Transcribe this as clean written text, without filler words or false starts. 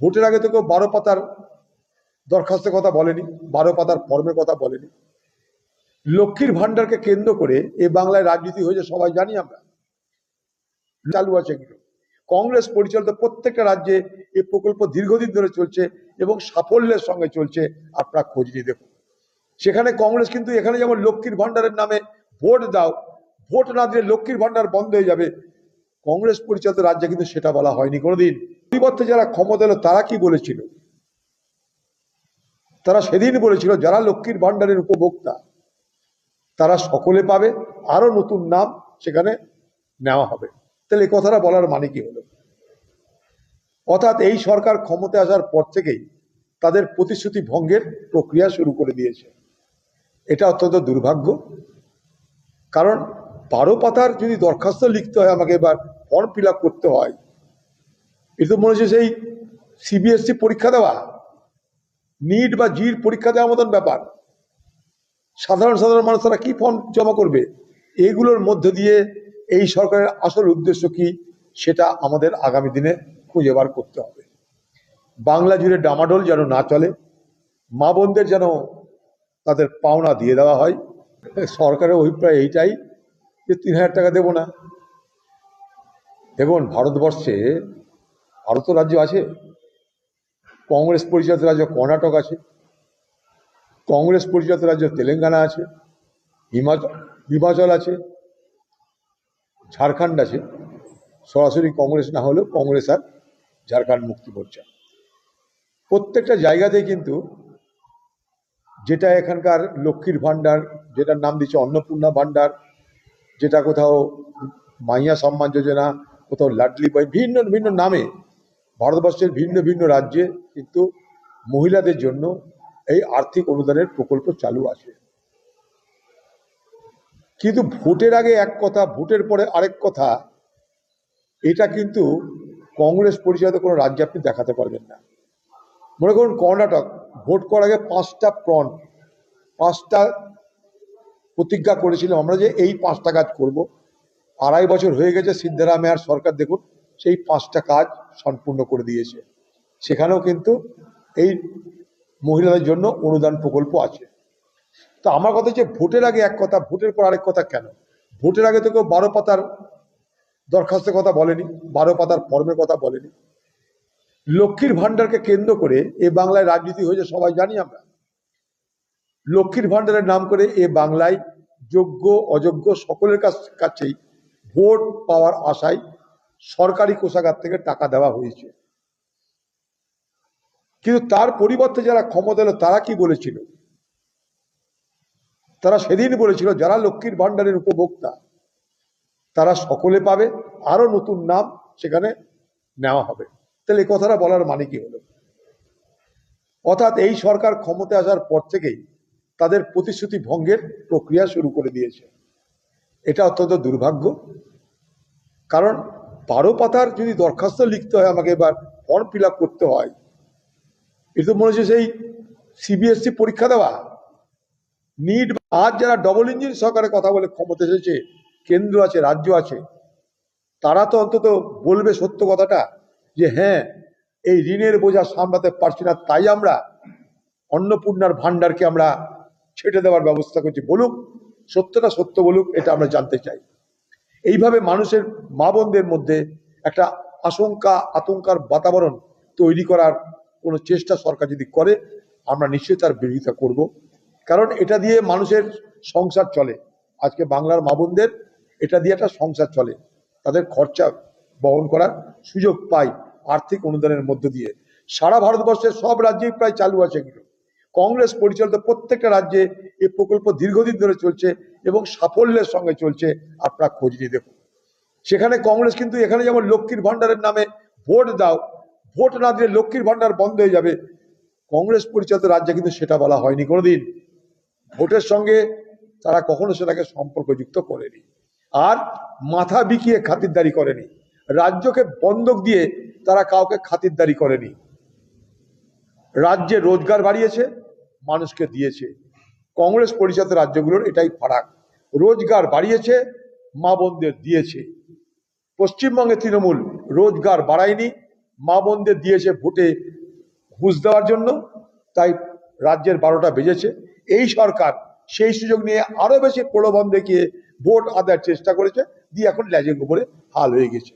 ভোটের আগে তো কেউ 12 পাতার দরখাস্তের কথা বলেনি, 12 পাতার ফর্মের কথা বলেনি। লক্ষ্মীর ভান্ডারকে কেন্দ্র করে এ বাংলায় রাজনীতি হয়েছে সবাই জানি আমরা, চালু আছে এগুলো। কংগ্রেস পরিচালিত প্রত্যেকটা রাজ্যে এই প্রকল্প দীর্ঘদিন ধরে চলছে এবং সাফল্যের সঙ্গে চলছে। আপনারা খোঁজ নিয়ে দেখুন, সেখানে কংগ্রেস কিন্তু এখানে যেমন লক্ষ্মীর ভান্ডারের নামে ভোট দাও, ভোট না দিলে লক্ষ্মীর ভান্ডার বন্ধ হয়ে যাবে, কংগ্রেস পরিচালিত রাজ্যে কিন্তু সেটা বলা হয়নি কোনোদিন। পরিবর্তে যারা ক্ষমতা এলো তারা কি বলেছিল? তারা সেদিন বলেছিল যারা লক্ষ্মীর ভান্ডারের উপভোক্তা তারা সকলে পাবে, আরো নতুন নাম সেখানে নেওয়া হবে। তাহলে এই কথাটা বলার মানে কি হলো? অর্থাৎ এই সরকার ক্ষমতায় আসার পর থেকেই তাদের প্রতিশ্রুতি ভঙ্গের প্রক্রিয়া শুরু করে দিয়েছে। এটা অত্যন্ত দুর্ভাগ্য, কারণ 12 পাতার যদি দরখাস্ত লিখতে হয়, আমাকে এবার ফর্ম ফিল আপ করতে হয়, এটা মনে হচ্ছে সেই সিবিএসসি পরীক্ষা দেওয়া, নিট বা জির পরীক্ষা দেওয়ার মতন ব্যাপার। সাধারণ মানুষ তারা কি ফর্ম জমা করবে? এগুলোর মধ্য দিয়ে এই সরকারের আসল উদ্দেশ্য কি সেটা আমাদের আগামী দিনে খুঁজে বার করতে হবে। বাংলা জুড়ে ডামাডোল যেন না চলে, মা বোনদের যেন তাদের পাওনা দিয়ে দেওয়া হয়। সরকারের অভিপ্রায় এইটাই যে 3000 টাকা দেব না। দেখুন, ভারতবর্ষে আরো তো রাজ্য আছে, কংগ্রেস পরিচালিত রাজ্য কর্ণাটক আছে, কংগ্রেস পরিচালিত রাজ্য তেলেঙ্গানা আছে, হিমাচল আছে, ঝাড়খণ্ড আছে। সরাসরি কংগ্রেস না হলেও কংগ্রেস আর ঝাড়খণ্ড মুক্তি মোর্চা, প্রত্যেকটা জায়গাতেই কিন্তু যেটা এখানকার লক্ষ্মীর ভান্ডার, যেটার নাম দিচ্ছে অন্নপূর্ণা ভান্ডার, যেটা কোথাও মাইয়া সম্মান যোজনা, কোথাও লাডলি বই, ভিন্ন ভিন্ন নামে ভারতবর্ষের ভিন্ন ভিন্ন রাজ্যে কিন্তু মহিলাদের জন্য এই আর্থিক অনুদানের প্রকল্প চালু আছে। কিন্তু ভোটের আগে এক কথা, ভোটের পরে আরেক কথা, এটা কিন্তু কংগ্রেস পরিচালিত কোনো রাজ্যে আপনি দেখাতে পারবেন না। মনে করুন কর্ণাটক, ভোট করার আগে 5টা প্রতিজ্ঞা করেছিল আমরা যে এই 5টা কাজ করব। 2.5 বছর হয়ে গেছে সিদ্ধরামাইয়ার সরকার, দেখুন সেই 5টা কাজ সম্পূর্ণ করে দিয়েছে। সেখানেও কিন্তু এই মহিলাদের জন্য অনুদান প্রকল্প আছে। তো আমার কথা হচ্ছে ভোটের আগে এক কথা, ভোটের পর আরেক কথা কেন? ভোটের আগে তো কেউ 12 পাতার দরখাস্তের কথা বলেনি, 12 পাতার ফর্মের কথা বলেনি। লক্ষ্মীর ভান্ডারকে কেন্দ্র করে এ বাংলায় রাজনীতি হয়েছে সবাই জানি আমরা। লক্ষ্মীর ভান্ডারের নাম করে এ বাংলায় যোগ্য অযোগ্য সকলের কাছেই ভোট পাওয়ার আশায় সরকারি কোষাগার থেকে টাকা দেওয়া হয়েছে। কিন্তু তার পরিবর্তে যারা ক্ষমতা এলো তারা কি বলেছিল? তারা সেদিন বলেছিল যারা লক্ষ্মীর ভান্ডারের উপভোক্তা তারা সকলে পাবে, আরো নতুন নাম সেখানে নেওয়া হবে। তাহলে এই কথাটা বলার মানে কি হলো? অর্থাৎ এই সরকার ক্ষমতায় আসার পর থেকেই তাদের প্রতিশ্রুতি ভঙ্গের প্রক্রিয়া শুরু করে দিয়েছে। এটা অত্যন্ত দুর্ভাগ্য, কারণ 12 পাতার যদি দরখাস্ত লিখতে হয়, আমাকে এবার ফর্ম ফিল আপ করতে হয়, এটা মনে হচ্ছে সেই সিবিএসসি পরীক্ষা দেওয়া, নিট। আজ যারা ডবল ইঞ্জিন সরকারের কথা বলে ক্ষমতা এসেছে, কেন্দ্র আছে রাজ্য আছে, তারা তো অন্তত বলবে সত্য কথাটা যে হ্যাঁ এই ঋণের বোঝা সামলাতে পারছি না, তাই আমরা অন্নপূর্ণার ভান্ডারকে আমরা ছেটে দেওয়ার ব্যবস্থা করছি। বলুক, সত্যটা সত্য বলুক, এটা আমরা জানতে চাই। এইভাবে মানুষের মা বোনদের মধ্যে একটা আশঙ্কা আতঙ্কার বাতাবরণ তৈরি করার কোনো চেষ্টা সরকার যদি করে, আমরা নিশ্চয়ই তার বিরোধিতা করব। কারণ এটা দিয়ে মানুষের সংসার চলে। আজকে বাংলার মা বোনদের এটা দিয়ে একটা সংসার চলে, তাদের খরচা বহন করার সুযোগ পায় আর্থিক অনুদানের মধ্য দিয়ে। সারা ভারতবর্ষের সব রাজ্যেই প্রায় চালু আছে এগুলো। কংগ্রেস পরিচালিত প্রত্যেকটা রাজ্যে এই প্রকল্প দীর্ঘদিন ধরে চলছে এবং সাফল্যের সঙ্গে চলছে। আপনারা খোঁজ নিয়ে দেখুন, সেখানে কংগ্রেস কিন্তু এখানে যেমন লক্ষ্মীর ভান্ডারের নামে ভোট দাও, ভোট না দিলে লক্ষ্মীর ভান্ডার বন্ধ হয়ে যাবে, কংগ্রেস পরিচালিত রাজ্যে কিন্তু সেটা বলা হয়নি কোনোদিন। ভোটের সঙ্গে তারা কখনো সেটাকে সম্পর্কযুক্ত করেনি, আর মাথা বিকিয়ে খাতিরদারি করেনি। রাজ্যকে বন্ধক দিয়ে তারা কাউকে খাতিরদারি করেনি। রাজ্যে রোজগার বাড়িয়েছে, মানুষকে দিয়েছে। কংগ্রেস পরিচালিত রাজ্যগুলোর এটাই ফারাক, রোজগার বাড়িয়েছে, মা বোনদের দিয়েছে। পশ্চিমবঙ্গে তৃণমূল রোজগার বাড়ায়নি, মা বোনদের দিয়েছে ভোটে ঘুষ দেওয়ার জন্য, তাই রাজ্যের 12টা বেজেছে। এই সরকার সেই সুযোগ নিয়ে আরো বেশি প্রলোভন দেখিয়ে ভোট আদায়ের চেষ্টা করেছে, দিয়ে এখন ল্যাজের উপরে হাল হয়ে গেছে।